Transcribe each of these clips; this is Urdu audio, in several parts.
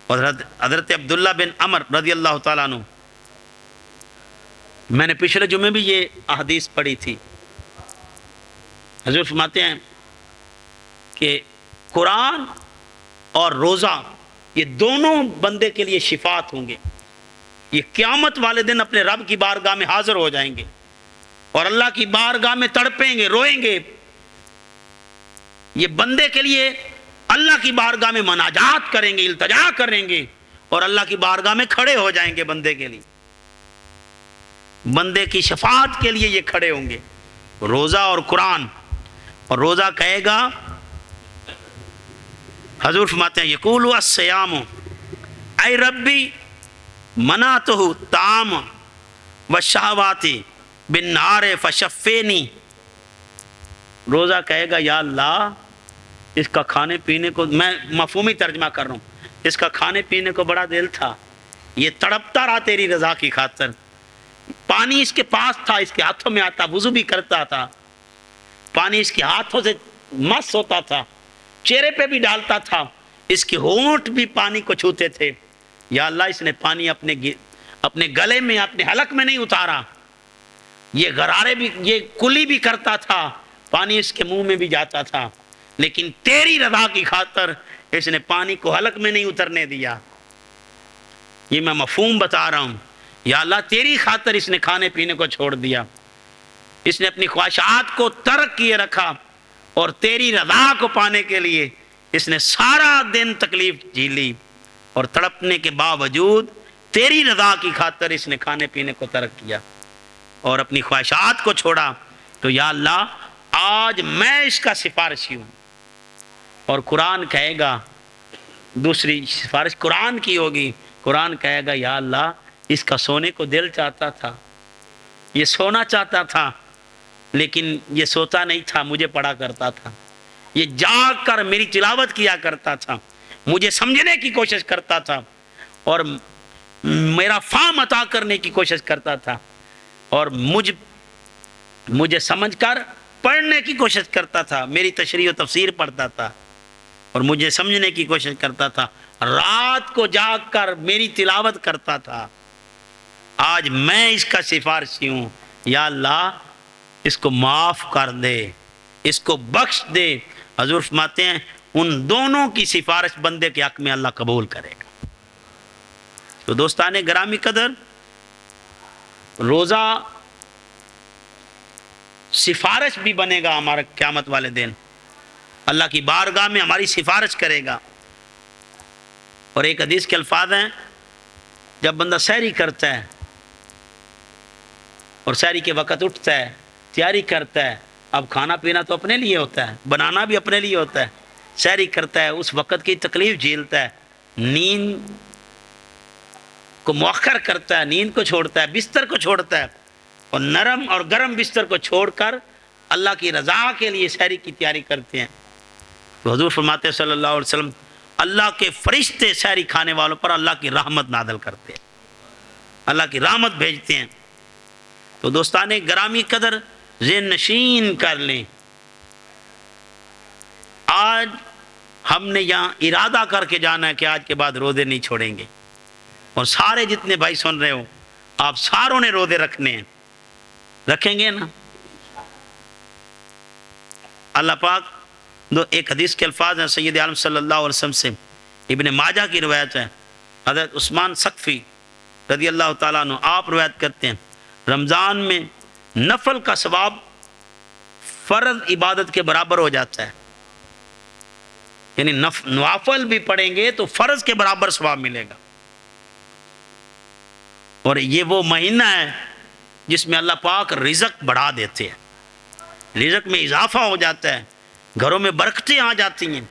اور حضرت عبداللہ بن عمر رضی اللہ تعالیٰ عنہ، میں نے پچھلے جمعے بھی یہ احادیث پڑھی تھی، حضور فرماتے ہیں کہ قرآن اور روزہ یہ دونوں بندے کے لیے شفاعت ہوں گے، یہ قیامت والے دن اپنے رب کی بارگاہ میں حاضر ہو جائیں گے اور اللہ کی بارگاہ میں تڑپیں گے، روئیں گے، یہ بندے کے لیے اللہ کی بارگاہ میں مناجات کریں گے، التجا کریں گے اور اللہ کی بارگاہ میں کھڑے ہو جائیں گے، بندے کے لیے، بندے کی شفاعت کے لیے یہ کھڑے ہوں گے، روزہ اور قرآن۔ اور روزہ کہے گا، حضور فرماتے ہیں یقول الصیام اے ربی منعتہ الطعام والشہوات بالنہار فشفینی، روزہ کہے گا یا اللہ اس کا کھانے پینے کو، میں مفہومی ترجمہ کر رہا ہوں، اس کا کھانے پینے کو بڑا دل تھا، یہ تڑپتا رہا تیری رضا کی خاطر، پانی اس کے پاس تھا، اس کے ہاتھوں میں آتا، وضو بھی کرتا تھا، پانی اس کے ہاتھوں سے مس ہوتا تھا، چہرے پہ بھی ڈالتا تھا، اس کے ہونٹ بھی پانی کو چھوتے تھے، یا اللہ اس نے پانی اپنے گلے میں، اپنے حلق میں نہیں اتارا، یہ غرارے بھی، یہ کلی بھی کرتا تھا، پانی اس کے منہ میں بھی جاتا تھا، لیکن تیری رضا کی خاطر اس نے پانی کو حلق میں نہیں اترنے دیا۔ یہ میں مفہوم بتا رہا ہوں، یا اللہ تیری خاطر اس نے کھانے پینے کو چھوڑ دیا، اس نے اپنی خواہشات کو ترک کیے رکھا اور تیری رضا کو پانے کے لیے اس نے سارا دن تکلیف جھیلی، اور تڑپنے کے باوجود تیری رضا کی خاطر اس نے کھانے پینے کو ترک کیا اور اپنی خواہشات کو چھوڑا، تو یا اللہ آج میں اس کا سفارشی ہوں۔ اور قرآن کہے گا، دوسری سفارش قرآن کی ہوگی، قرآن کہے گا یا اللہ اس کا سونے کو دل چاہتا تھا، یہ سونا چاہتا تھا لیکن یہ سوتا نہیں تھا، مجھے پڑھا کرتا تھا، یہ جاگ کر میری تلاوت کیا کرتا تھا، مجھے سمجھنے کی کوشش کرتا تھا اور میرا فہم عطا کرنے کی کوشش کرتا تھا، اور مجھے سمجھ کر پڑھنے کی کوشش کرتا تھا، میری تشریح و تفسیر پڑھتا تھا اور مجھے سمجھنے کی کوشش کرتا تھا، رات کو جاگ کر میری تلاوت کرتا تھا، آج میں اس کا سفارشی ہوں، یا اللہ اس کو معاف کر دے، اس کو بخش دے۔ حضور فرماتے ہیں ان دونوں کی سفارش بندے کے حق میں اللہ قبول کرے گا۔ تو دوستان گرامی قدر، روزہ سفارش بھی بنے گا ہمارا قیامت والے دن، اللہ کی بارگاہ میں ہماری سفارش کرے گا۔ اور ایک حدیث کے الفاظ ہیں، جب بندہ سحری کرتا ہے اور سحری کے وقت اٹھتا ہے، تیاری کرتا ہے، اب کھانا پینا تو اپنے لیے ہوتا ہے، بنانا بھی اپنے لیے ہوتا ہے، سحری کرتا ہے، اس وقت کی تکلیف جھیلتا ہے، نیند کو مؤخر کرتا ہے، نیند کو چھوڑتا ہے، بستر کو چھوڑتا ہے، اور نرم اور گرم بستر کو چھوڑ کر اللہ کی رضا کے لیے سحری کی تیاری کرتے ہیں۔ تو حضور فرماتے ہیں صلی اللہ علیہ وسلم، اللہ کے فرشتے سحری کھانے والوں پر اللہ کی رحمت نازل کرتے ہیں، اللہ کی رحمت بھیجتے ہیں۔ تو دوستان گرامی قدر، ذہن نشین کر لیں، آج ہم نے یہاں ارادہ کر کے جانا ہے کہ آج کے بعد روزے نہیں چھوڑیں گے، اور سارے جتنے بھائی سن رہے ہو، آپ ساروں نے روزے رکھنے ہیں، رکھیں گے نا؟ اللہ پاک ایک حدیث کے الفاظ ہیں سید عالم صلی اللہ علیہ وسلم سے، ابن ماجہ کی روایت ہے، حضرت عثمان ثقفی رضی اللہ تعالیٰ عنہ آپ روایت کرتے ہیں، رمضان میں نفل کا ثواب فرض عبادت کے برابر ہو جاتا ہے، یعنی نوافل بھی پڑھیں گے تو فرض کے برابر ثواب ملے گا۔ اور یہ وہ مہینہ ہے جس میں اللہ پاک رزق بڑھا دیتے ہیں، رزق میں اضافہ ہو جاتا ہے، گھروں میں برکتیں آ جاتی ہیں،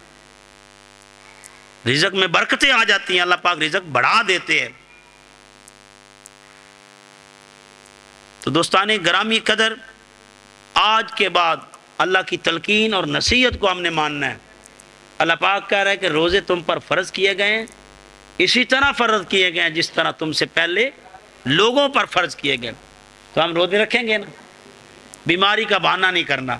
رزق میں برکتیں آ جاتی ہیں، اللہ پاک رزق بڑھا دیتے ہیں۔ تو دوستان گرامی قدر، آج کے بعد اللہ کی تلقین اور نصیحت کو ہم نے ماننا ہے۔ اللہ پاک کہہ رہا ہے کہ روزے تم پر فرض کیے گئے ہیں، اسی طرح فرض کیے گئے ہیں جس طرح تم سے پہلے لوگوں پر فرض کیے گئے، تو ہم روزے رکھیں گے نا، بیماری کا بہانہ نہیں کرنا،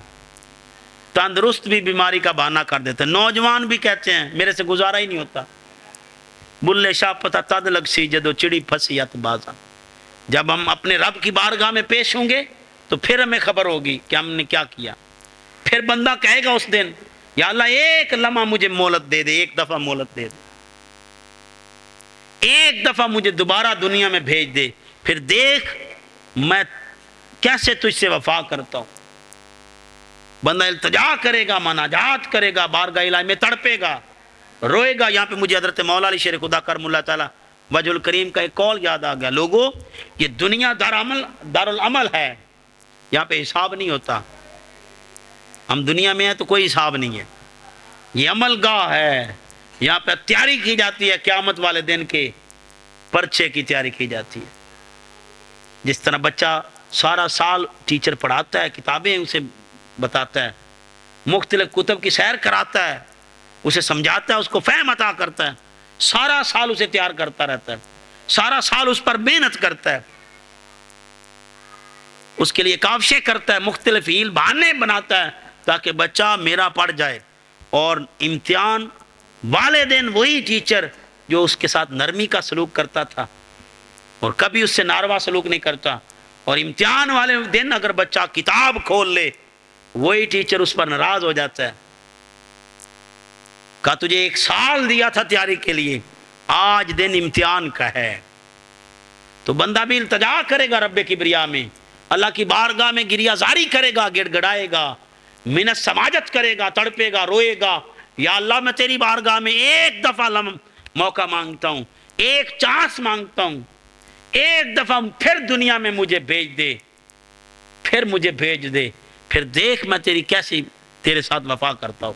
تندرست بھی بیماری کا بہانہ کر دیتے ہیں، نوجوان بھی کہتے ہیں میرے سے گزارا ہی نہیں ہوتا، بلے شاہ پتہ تد لگ سی جدو چڑی پھسی ات بازا. جب ہم اپنے رب کی بارگاہ میں پیش ہوں گے تو پھر ہمیں خبر ہوگی کہ ہم نے کیا کیا. پھر بندہ کہے گا اس دن یا اللہ ایک لمحہ مجھے مہلت دے دے, ایک دفعہ مہلت دے دے, ایک دفعہ مجھے دوبارہ دنیا میں بھیج دے, پھر دیکھ میں کیسے تجھ سے وفا کرتا ہوں. بندہ التجا کرے گا, مناجات کرے گا, بارگاہ الہی میں تڑپے گا, روئے گا. یہاں پہ مجھے حضرت مولا علی شیر خدا کرم اللہ تعالیٰ وجہ الکریم کا ایک قول یاد آ گیا. لوگوں یہ دنیا دارالعمل ہے, یہاں پہ حساب نہیں ہوتا. ہم دنیا میں ہیں تو کوئی حساب نہیں ہے, یہ عمل گاہ ہے, یہاں پہ تیاری کی جاتی ہے, قیامت والے دن کے پرچے کی تیاری کی جاتی ہے. جس طرح بچہ سارا سال ٹیچر پڑھاتا ہے, کتابیں اسے بتاتا ہے, مختلف کتب کی سیر کراتا ہے, اسے سمجھاتا ہے, اس کو فہم عطا کرتا ہے, سارا سال اسے تیار کرتا رہتا ہے, سارا سال اس پر محنت کرتا ہے, اس کے لیے کاوشیں کرتا ہے, مختلف ہیل بہانے بناتا ہے تاکہ بچہ میرا پڑھ جائے. اور امتحان والے دن وہی ٹیچر جو اس کے ساتھ نرمی کا سلوک کرتا تھا اور کبھی اس سے ناروا سلوک نہیں کرتا, اور امتحان والے دن اگر بچہ کتاب کھول لے وہی ٹیچر اس پر ناراض ہو جاتا ہے. کہا تجھے 1 سال دیا تھا تیاری کے لیے, آج دن امتحان کا ہے. تو بندہ بھی التجا کرے گا رب کبریا میں, اللہ کی بارگاہ میں گریہ زاری کرے گا, گڑ گڑائے گا, منت سماجت کرے گا, تڑپے گا, روئے گا. یا اللہ میں تیری بارگاہ میں ایک دفعہ موقع مانگتا ہوں, ایک چانس مانگتا ہوں, ایک دفعہ پھر دنیا میں مجھے بھیج دے, پھر مجھے بھیج دے, پھر دیکھ میں تیری کیسی تیرے ساتھ وفا کرتا ہوں.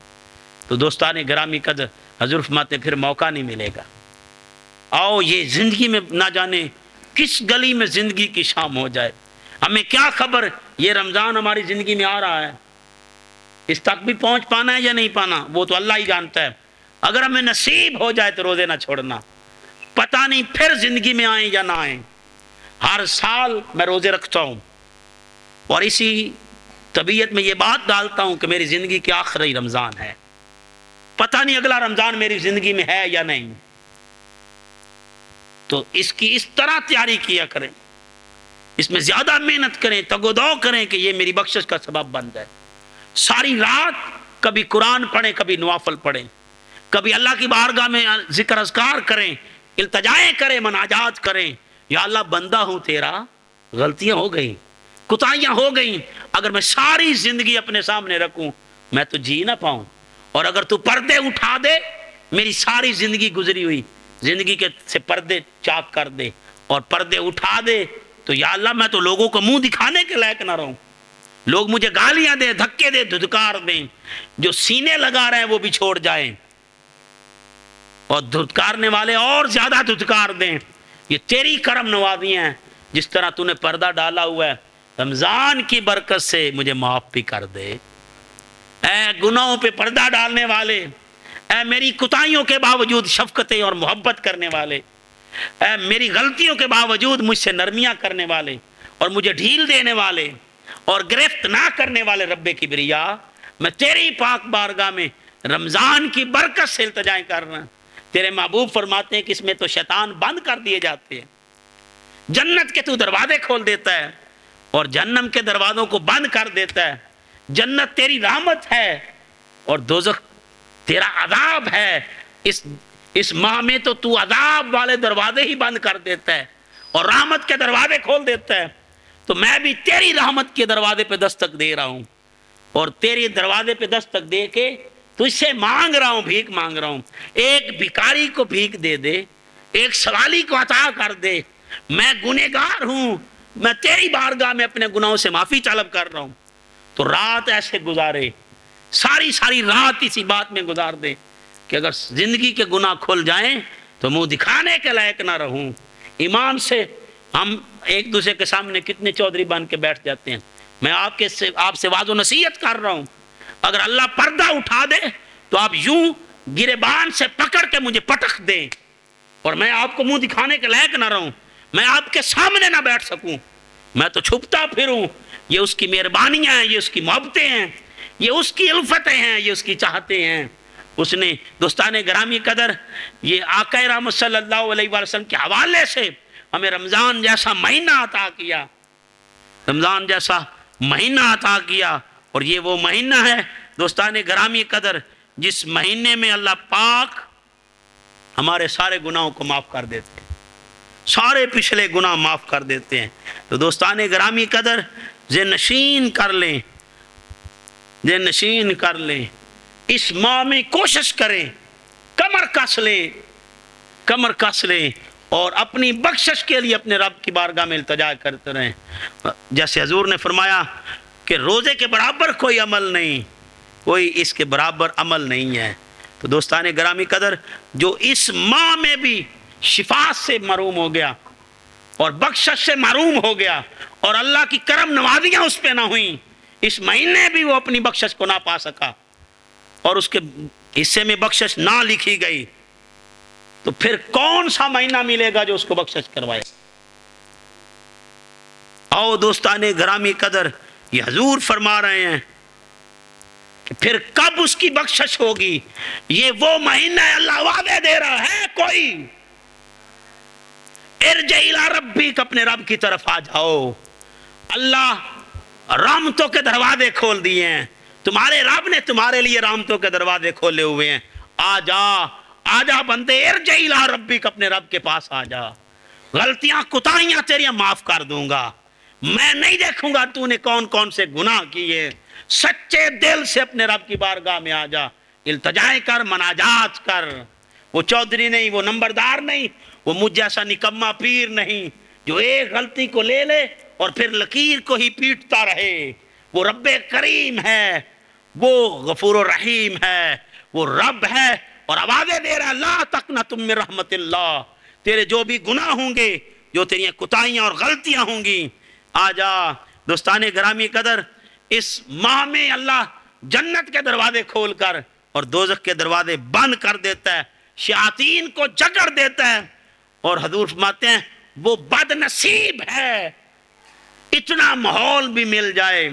تو دوستان گرامی قدر, حضور فرماتے پھر موقع نہیں ملے گا. آؤ یہ زندگی میں نہ جانے کس گلی میں زندگی کی شام ہو جائے, ہمیں کیا خبر یہ رمضان ہماری زندگی میں آ رہا ہے, اس تک بھی پہنچ پانا ہے یا نہیں پانا وہ تو اللہ ہی جانتا ہے. اگر ہمیں نصیب ہو جائے تو روزے نہ چھوڑنا, پتہ نہیں پھر زندگی میں آئیں یا نہ آئیں. ہر سال میں روزے رکھتا ہوں اور اسی طبیعت میں یہ بات ڈالتا ہوں کہ میری زندگی کے آخری رمضان ہے, پتہ نہیں اگلا رمضان میری زندگی میں ہے یا نہیں. تو اس کی اس طرح تیاری کیا کریں, اس میں زیادہ محنت کریں, تگ و دو کریں کہ یہ میری بخشش کا سبب بن جائے. ساری رات کبھی قرآن پڑھیں, کبھی نوافل پڑھیں, کبھی اللہ کی بارگاہ میں ذکر اذکار کریں, التجائیں کریں, مناجات کریں. یا اللہ بندہ ہوں تیرا, غلطیاں ہو گئیں, کوتاہیاں ہو گئیں, اگر میں ساری زندگی اپنے سامنے رکھوں میں تو جی نہ پاؤں, اور اگر تو پردے اٹھا دے میری ساری زندگی گزری ہوئی زندگی کے سے پردے چاک کر دے, اور پردے اٹھا دے تو یا اللہ میں تو لوگوں کو منہ دکھانے کے لائق نہ رہوں, لوگ مجھے گالیاں دیں, دھکے دیں, دھتکار دیں, جو سینے لگا رہے ہیں وہ بھی چھوڑ جائیں, اور دھتکارنے والے اور زیادہ دھتکار دیں. یہ تیری کرم نوازیاں ہیں, جس طرح تو نے پردہ ڈالا ہوا ہے رمضان کی برکت سے مجھے معاف بھی کر دے. اے گناہوں پہ پردہ ڈالنے والے, اے میری کوتاہیوں کے باوجود شفقتیں اور محبت کرنے والے, اے میری غلطیوں کے باوجود مجھ سے نرمیاں کرنے والے اور مجھے ڈھیل دینے والے اور گرفت نہ کرنے والے رب کبریا, میں تیری پاک بارگاہ میں رمضان کی برکت سے التجائیں کر رہا ہوں. تیرے محبوب فرماتے ہیں کہ اس میں تو شیطان بند کر دیے جاتے ہیں, جنت کے تو دروازے کھول دیتا ہے اور جہنم کے دروازوں کو بند کر دیتا ہے. جنت تیری رحمت ہے اور دوزخ تیرا عذاب ہے. اس ماہ میں تو عذاب والے دروازے ہی بند کر دیتا ہے اور رحمت کے دروازے کھول دیتا ہے. تو میں بھی تیری رحمت کے دروازے پہ دستک دے رہا ہوں, اور تیرے دروازے پہ دستک دے کے تجھ سے مانگ رہا ہوں, بھیک مانگ رہا ہوں. ایک بھکاری کو بھیک دے دے, ایک سوالی کو عطا کر دے. میں گنہگار ہوں, میں تیری بارگاہ میں اپنے گناہوں سے معافی طلب کر رہا ہوں. تو رات ایسے گزارے, ساری رات اسی بات میں گزار دے کہ اگر زندگی کے گناہ کھل جائیں تو منہ دکھانے کے لائق نہ رہوں. ایمان سے ہم ایک دوسرے کے سامنے کتنے چودھری بن کے بیٹھ جاتے ہیں. میں آپ سے واضح و نصیحت کر رہا ہوں, اگر اللہ پردہ اٹھا دے تو آپ یوں گریبان سے پکڑ کے مجھے پٹخ دیں اور میں آپ کو منہ دکھانے کے لائق نہ رہوں, میں آپ کے سامنے نہ بیٹھ سکوں, میں تو چھپتا پھروں. یہ اس کی مہربانیاں ہیں, یہ اس کی محبتیں ہیں, یہ اس کی الفتیں ہیں, یہ اس کی چاہتے ہیں. اس نے دوستان گرامی قدر یہ آقا رحمت صلی اللہ علیہ وسلم کے حوالے سے ہمیں رمضان جیسا مہینہ عطا کیا، رمضان جیسا مہینہ عطا کیا، اور یہ وہ مہینہ ہے دوستان گرامی قدر جس مہینے میں اللہ پاک ہمارے سارے گناہوں کو معاف کر دیتے ہیں، سارے پچھلے گناہ معاف کر دیتے ہیں۔ تو دوستان گرامی قدر ذہن نشین کر لیں، ذہن نشین کر لیں، اس ماہ میں کوشش کریں، کمر کس لیں، کمر کس لیں، اور اپنی بخشش کے لیے اپنے رب کی بارگاہ میں التجا کرتے رہیں۔ جیسے حضور نے فرمایا کہ روزے کے برابر کوئی عمل نہیں، کوئی اس کے برابر عمل نہیں ہے۔ تو دوستان گرامی قدر جو اس ماہ میں بھی شفا سے محروم ہو گیا اور بخشش سے محروم ہو گیا اور اللہ کی کرم نوازیاں اس پہ نہ ہوئیں، اس مہینے بھی وہ اپنی بخشش کو نہ پا سکا اور اس کے حصے میں بخشش نہ لکھی گئی، تو پھر کون سا مہینہ ملے گا جو اس کو بخشش کروائے؟ آؤ دوستان گرامی قدر یہ حضور فرما رہے ہیں کہ پھر کب اس کی بخشش ہوگی؟ یہ وہ مہینہ ہے، اللہ وعدے دے رہا ہے کوئی ارجع الی ربک، اپنے رب کی طرف آ جاؤ۔ اللہ رحمتوں کے دروازے کھول دیے ہیں، تمہارے رب نے تمہارے لیے رحمتوں کے دروازے کھولے ہوئے ہیں، آ جا، آ جا بندے، ارجع الی ربک، اپنے رب کے پاس آ جا، غلطیاں کوتاہیاں تیریاں معاف کر دوں گا، میں نہیں دیکھوں گا تو نے کون کون سے گناہ کیے، سچے دل سے اپنے رب کی بارگاہ میں آ جا، التجائے کر، مناجات کر۔ وہ چودھری نہیں، وہ نمبردار نہیں، وہ مجھ جیسا نکما پیر نہیں جو ایک غلطی کو لے لے اور پھر لکیر کو ہی پیٹتا رہے۔ وہ رب کریم ہے، وہ غفور الرحیم ہے، وہ رب ہے، اور آوازیں دے رہا ہے لا تقنطوا من رحمت اللہ، تیرے جو بھی گناہ ہوں گے، جو تیری کوتاہیاں اور غلطیاں ہوں گی، آ جا۔ دوستان گرامی قدر اس ماہ میں اللہ جنت کے دروازے کھول کر اور دوزخ کے دروازے بند کر دیتا ہے، شیاطین کو جکڑ دیتا ہے، اور حضور فرماتے ہیں وہ بد نصیب ہے اتنا ماحول بھی مل جائے